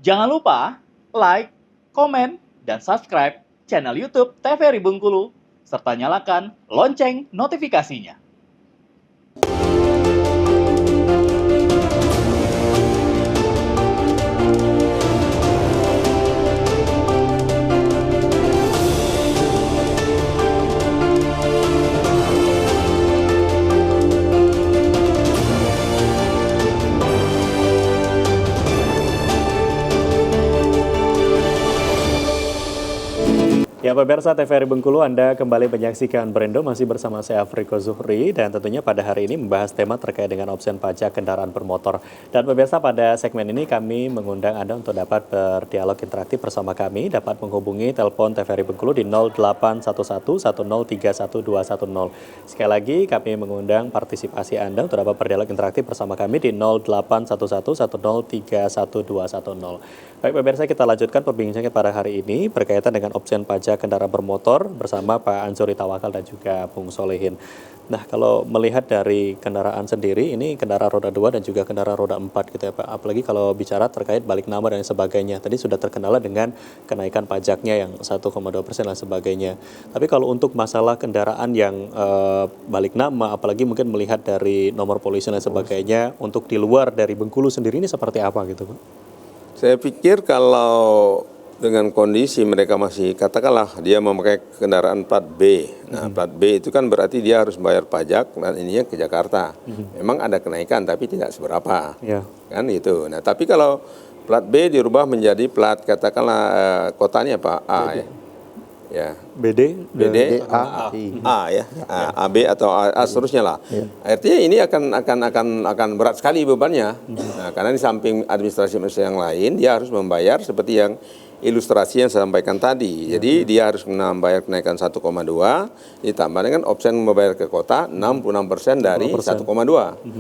Jangan lupa like, komen, dan subscribe channel YouTube TVRI Bengkulu, serta nyalakan lonceng notifikasinya. Ya, pemirsa TVRI Bengkulu, Anda kembali menyaksikan Brendo, masih bersama saya Afriko Zuhri, dan tentunya pada hari ini membahas tema terkait dengan opsi pajak kendaraan bermotor. Dan pemirsa, pada segmen ini kami mengundang Anda untuk dapat berdialog interaktif bersama kami, dapat menghubungi telepon TVRI Bengkulu di 081110331210. Sekali lagi kami mengundang partisipasi Anda untuk dapat berdialog interaktif bersama kami di 081110331210. Baik pemirsa, kita lanjutkan perbincangan pada hari ini berkaitan dengan opsi pajak kendaraan bermotor bersama Pak Anzuri Tawakal dan juga Bung Solehin. Nah, kalau melihat dari kendaraan sendiri, ini kendaraan roda 2 dan juga kendaraan roda 4 gitu ya Pak. Apalagi kalau bicara terkait balik nama dan sebagainya. Tadi sudah terkendala dengan kenaikan pajaknya yang 1,2% dan sebagainya. Tapi kalau untuk masalah kendaraan yang balik nama, apalagi mungkin melihat dari nomor polisi dan sebagainya, untuk di luar dari Bengkulu sendiri ini seperti apa gitu Pak? Saya pikir kalau dengan kondisi mereka masih, katakanlah dia memakai kendaraan plat B. Nah, plat B itu kan berarti dia harus bayar pajak dan ininya ke Jakarta. Memang ada kenaikan tapi tidak seberapa. Ya. Kan gitu. Nah, tapi kalau plat B dirubah menjadi plat katakanlah kotanya apa? A ya. Ya. BD A ya, AB atau A seterusnya lah. Artinya ini akan berat sekali bebannya. Nah, karena di samping administrasi yang lain dia harus membayar seperti yang ilustrasi yang saya sampaikan tadi. Jadi dia harus membayar kenaikan 1,2 ditambah dengan opsi membayar ke kota 66% dari 1,2.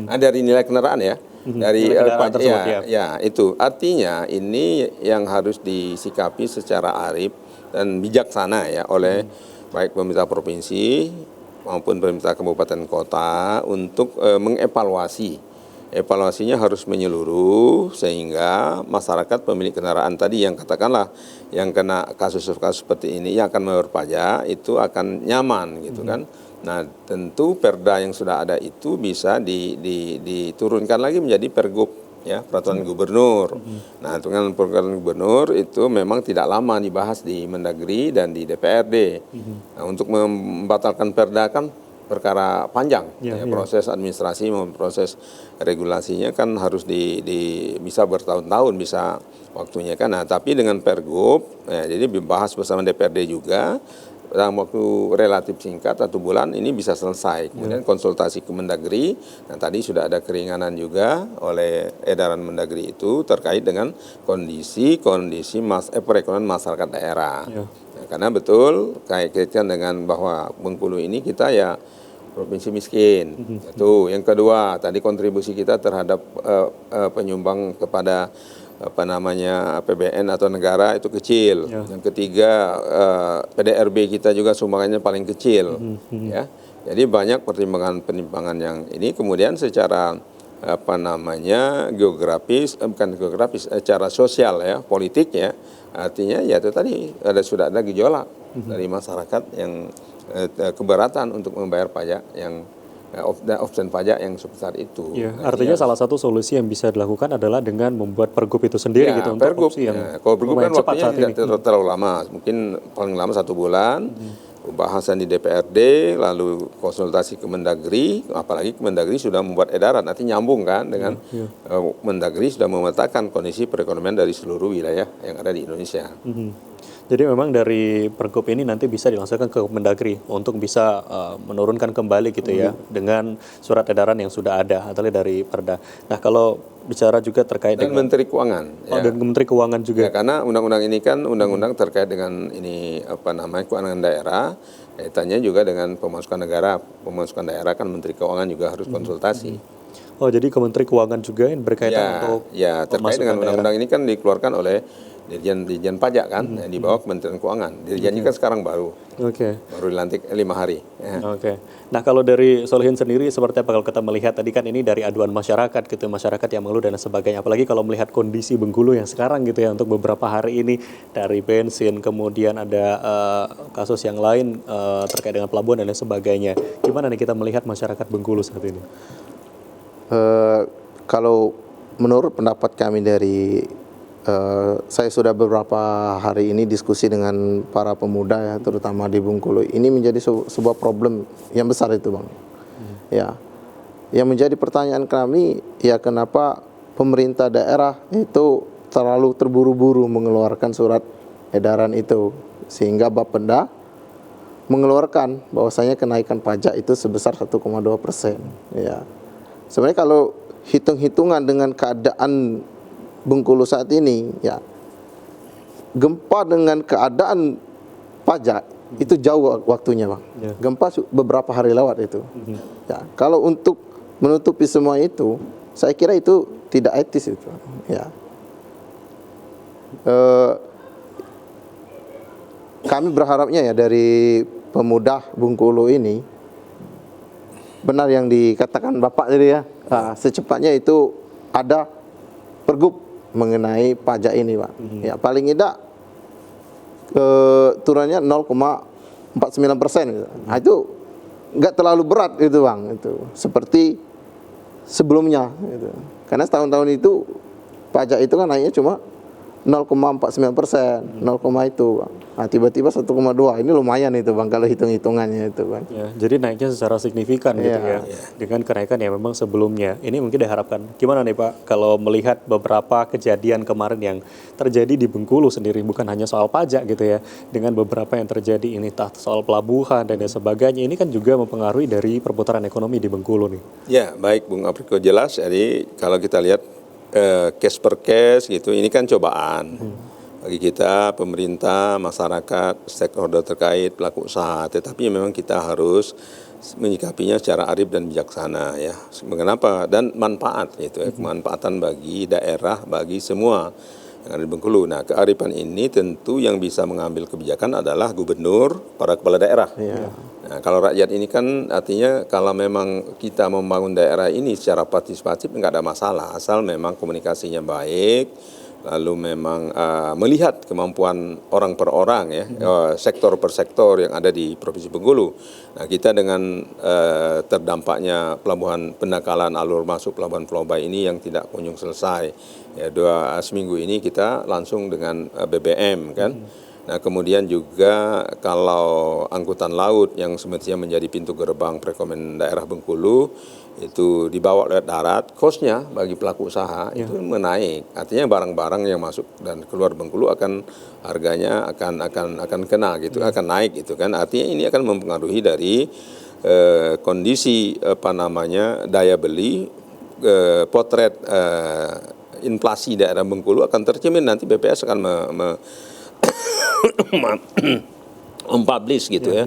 Nah, dari nilai kendaraan ya. Dari pajak ya itu. Artinya ini yang harus disikapi secara arif dan bijaksana ya oleh baik pemerintah provinsi maupun pemerintah kabupaten kota untuk mengevaluasi. Evaluasinya harus menyeluruh sehingga masyarakat pemilik kendaraan tadi yang katakanlah yang kena kasus-kasus seperti ini yang akan membayar pajak itu akan nyaman gitu kan. Nah, tentu perda yang sudah ada itu bisa diturunkan lagi menjadi pergub ya, peraturan gubernur. Nah, dengan peraturan gubernur itu memang tidak lama dibahas di Mendagri dan di DPRD. Nah, untuk membatalkan perda kan perkara panjang, proses administrasi maupun proses regulasinya kan harus bisa bertahun-tahun, bisa waktunya kan. Nah, tapi dengan pergub, ya, jadi dibahas bersama DPRD juga. Dalam waktu relatif singkat 1 bulan ini bisa selesai. Kemudian konsultasi ke Mendagri. Nah, tadi sudah ada keringanan juga oleh edaran Mendagri itu terkait dengan kondisi perekonomian masyarakat daerah. Nah, karena betul kaitkan dengan bahwa Bengkulu ini kita ya provinsi miskin. Itu yang kedua, tadi kontribusi kita terhadap penyumbang kepada APBN atau negara itu kecil. Yang ketiga PDRB kita juga sumbangannya paling kecil. Ya, jadi banyak pertimbangan yang ini kemudian secara secara sosial ya, politik ya, artinya ya itu tadi sudah ada gejolak dari masyarakat yang keberatan untuk membayar pajak yang opsi pajak yang sebesar itu. Ya, artinya salah satu solusi yang bisa dilakukan adalah dengan membuat pergub itu sendiri gitu untuk pergub, opsi yang kalau pergub kan waktunya tidak ini. terlalu lama, mungkin paling lama 1 bulan. Pembahasan di DPRD, lalu konsultasi ke Mendagri, apalagi Mendagri sudah membuat edaran, nanti nyambung kan dengan Mendagri sudah memetakan kondisi perekonomian dari seluruh wilayah yang ada di Indonesia. Jadi memang dari pergub ini nanti bisa dilangsungkan ke Mendagri untuk bisa menurunkan kembali gitu ya dengan surat edaran yang sudah ada atau dari Perda. Nah, kalau bicara juga terkait dengan Menteri Keuangan. Dan Menteri Keuangan juga. Ya, karena undang-undang ini kan undang-undang terkait dengan ini keuangan daerah, kaitannya juga dengan pemasukan negara. Pemasukan daerah kan Menteri Keuangan juga harus konsultasi. Oh, jadi Kementerian Keuangan juga yang berkaitan Ya, untuk ya terkait pemasukan dengan daerah. undang-undang ini kan dikeluarkan oleh Dirjen Pajak kan, yang di bawah Kementerian Keuangan. Dirjennya kan sekarang baru dilantik 5 hari. Ya. Oke. Nah, kalau dari Solihin sendiri seperti apa kalau kita melihat tadi kan ini dari aduan masyarakat gitu, masyarakat yang mengeluh dan sebagainya. Apalagi kalau melihat kondisi Bengkulu yang sekarang gitu ya untuk beberapa hari ini dari bensin, kemudian ada kasus yang lain terkait dengan pelabuhan dan lain sebagainya. Gimana nih kita melihat masyarakat Bengkulu saat ini? Kalau menurut pendapat kami dari saya sudah beberapa hari ini diskusi dengan para pemuda ya, terutama di Bengkulu. Ini menjadi sebuah problem yang besar itu, Bang. Ya. Yang menjadi pertanyaan kami, ya kenapa pemerintah daerah itu terlalu terburu-buru mengeluarkan surat edaran itu, sehingga Bapenda mengeluarkan bahwasanya kenaikan pajak itu sebesar 1,2%. Ya. Sebenarnya kalau hitung-hitungan dengan keadaan Bengkulu saat ini, ya gempa dengan keadaan pajak itu jauh waktunya, Bang. Ya. Gempa beberapa hari lewat itu. Ya, kalau untuk menutupi semua itu, saya kira itu tidak etis itu. Ya. Kami berharapnya ya dari pemuda Bengkulu ini benar yang dikatakan Bapak tadi ya, secepatnya itu ada pergub mengenai pajak ini, Pak. Ya, paling tidak turunnya 0,49%. Gitu. Nah, itu nggak terlalu berat itu, Bang. Itu seperti sebelumnya. Gitu. Karena tahun-tahun itu pajak itu kan naiknya cuma 0,49%, 0, itu, Bang. Nah, tiba-tiba 1,2. Ini lumayan itu, Bang, kalau hitung-hitungannya itu, Bang. Ya, jadi naiknya secara signifikan gitu ya, dengan kenaikan yang memang sebelumnya. Ini mungkin diharapkan. Gimana nih Pak, kalau melihat beberapa kejadian kemarin yang terjadi di Bengkulu sendiri, bukan hanya soal pajak gitu ya, dengan beberapa yang terjadi ini, entah soal pelabuhan dan lain sebagainya, ini kan juga mempengaruhi dari perputaran ekonomi di Bengkulu nih. Ya, baik Bung Apriko, jelas. Jadi kalau kita lihat case per case gitu, ini kan cobaan. Bagi kita, pemerintah, masyarakat, stakeholder terkait, pelaku usaha. Tetapi memang kita harus menyikapinya secara arif dan bijaksana ya. Mengapa? Dan manfaat gitu ya, kemanfaatan bagi daerah, bagi semua yang ada di Bengkulu. Nah, kearifan ini tentu yang bisa mengambil kebijakan adalah gubernur, para kepala daerah. Nah, kalau rakyat ini kan artinya kalau memang kita membangun daerah ini secara partisipatif nggak ada masalah, asal memang komunikasinya baik, lalu memang melihat kemampuan orang per orang ya, sektor per sektor yang ada di Provinsi Bengkulu. Nah, kita dengan terdampaknya pelabuhan pendangkalan alur masuk pelabuhan Pulau Bayi ini yang tidak kunjung selesai. Ya, seminggu ini kita langsung dengan BBM kan. Nah, kemudian juga kalau angkutan laut yang semestinya menjadi pintu gerbang perekonomian daerah Bengkulu itu dibawa lewat darat, cost-nya bagi pelaku usaha itu menaik. Artinya barang-barang yang masuk dan keluar Bengkulu akan harganya akan kena gitu, akan naik gitu kan. Artinya ini akan mempengaruhi dari kondisi daya beli, potret inflasi daerah Bengkulu akan tercermin. Nanti BPS akan mempublish gitu ya.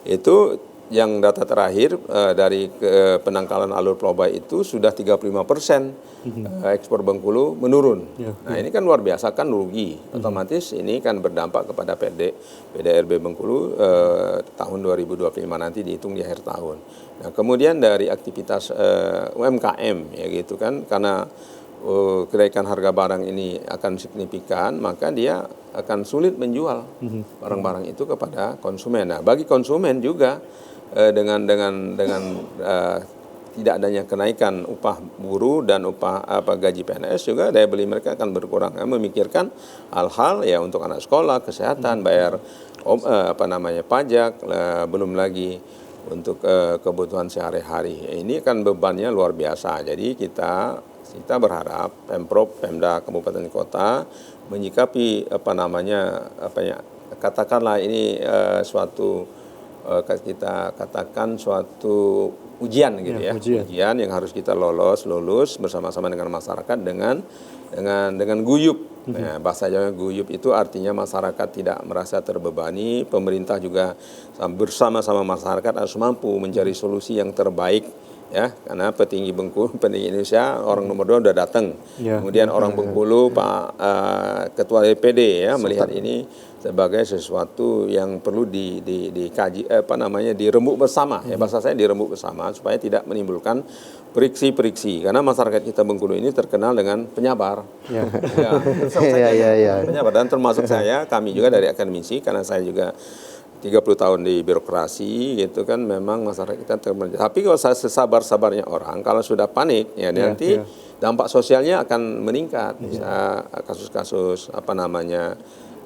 Itu yang data terakhir dari penangkalan alur Pulau Bayi itu sudah 35% ekspor Bengkulu menurun. Nah, ini kan luar biasa, kan rugi. Otomatis ini kan berdampak kepada PDRB Bengkulu tahun 2025 nanti dihitung di akhir tahun. Nah, kemudian dari aktivitas UMKM ya gitu kan, karena kenaikan harga barang ini akan signifikan, maka dia akan sulit menjual barang-barang itu kepada konsumen. Nah, bagi konsumen juga dengan tidak adanya kenaikan upah buruh dan upah gaji PNS juga daya beli mereka akan berkurang. Memikirkan hal-hal ya untuk anak sekolah, kesehatan, bayar pajak, belum lagi untuk kebutuhan sehari-hari. Ini kan bebannya luar biasa. Jadi kita berharap Pemprov, Pemda Kabupaten Kota menyikapi katakanlah ini suatu kita katakan suatu ujian gitu ya, ujian yang harus kita lulus bersama-sama dengan masyarakat dengan guyup. Nah, bahasa Jawa guyup itu artinya masyarakat tidak merasa terbebani, pemerintah juga bersama-sama masyarakat harus mampu mencari solusi yang terbaik ya, karena petinggi Bengkulu, petinggi Indonesia orang nomor 2 udah datang. Ya. Kemudian orang Bengkulu Pak Ketua DPD ya melihat ini sebagai sesuatu yang perlu dikaji dirembuk bersama ya, bahasa saya dirembuk bersama supaya tidak menimbulkan periksi-periksi, karena masyarakat kita Bengkulu ini terkenal dengan penyabar. Ya. Penyabar, dan termasuk saya, kami juga dari akademisi, karena saya juga 30 tahun di birokrasi gitu kan, memang masyarakat kita tapi kalau sesabar-sabarnya orang, kalau sudah panik ya nanti dampak sosialnya akan meningkat. Bisa kasus-kasus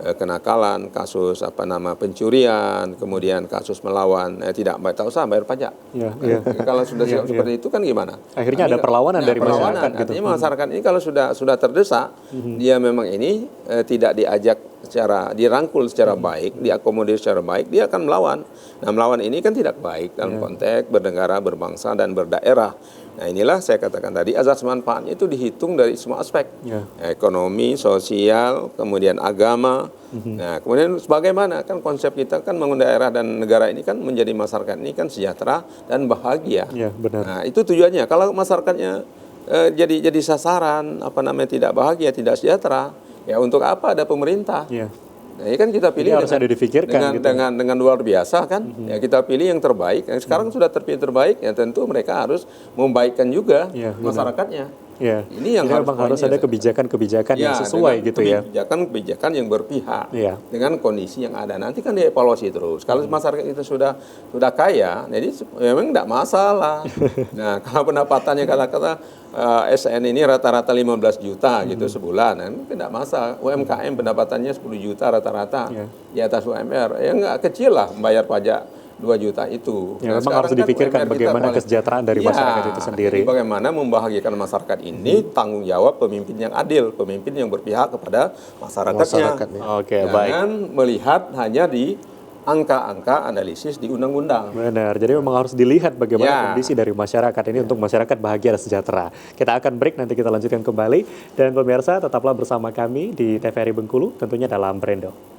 kenakalan, kasus pencurian, kemudian kasus melawan tidak tak usah bayar pajak. Kalau sudah seperti itu kan gimana? Akhirnya ada perlawanan dari masyarakat gitu. Artinya masyarakat ini kalau sudah terdesak, dia memang ini tidak diajak dirangkul secara baik, diakomodir secara baik, dia akan melawan. Nah, melawan ini kan tidak baik dalam konteks bernegara, berbangsa, dan berdaerah. Nah, inilah saya katakan tadi, azas manfaatnya itu dihitung dari semua aspek. Ekonomi, sosial, kemudian agama. Nah, kemudian bagaimana kan konsep kita kan membangun daerah dan negara ini kan menjadi masyarakat ini kan sejahtera dan bahagia. Benar. Nah, itu tujuannya. Kalau masyarakatnya jadi sasaran tidak bahagia, tidak sejahtera, ya untuk apa ada pemerintah? Nah, ini kan kita pilih harus ada difikirkan dengan luar biasa kan. Ya kita pilih yang terbaik. Yang sekarang sudah terpilih terbaik, ya tentu mereka harus membaikkan juga masyarakatnya. Ini yang harus ada kebijakan-kebijakan yang sesuai gitu ya. Kebijakan yang berpihak dengan kondisi yang ada. Nanti kan dievaluasi terus. Kalau masyarakat itu sudah kaya, jadi memang tidak masalah. Nah, kalau pendapatannya kata-kata SN ini rata-rata 15 juta gitu sebulan, nah, tidak masalah. UMKM pendapatannya 10 juta rata-rata di atas UMR. Ya nggak kecil lah membayar pajak 2 juta itu. Ya, memang harus dipikirkan bagaimana kesejahteraan dari masyarakat itu sendiri. Bagaimana membahagiakan masyarakat ini, tanggung jawab pemimpin yang adil, pemimpin yang berpihak kepada masyarakatnya. Jangan melihat hanya di angka-angka analisis di undang-undang. Benar, jadi memang harus dilihat bagaimana kondisi dari masyarakat ini untuk masyarakat bahagia dan sejahtera. Kita akan break, nanti kita lanjutkan kembali. Dan pemirsa, tetaplah bersama kami di TVRI Bengkulu, tentunya dalam Brendo.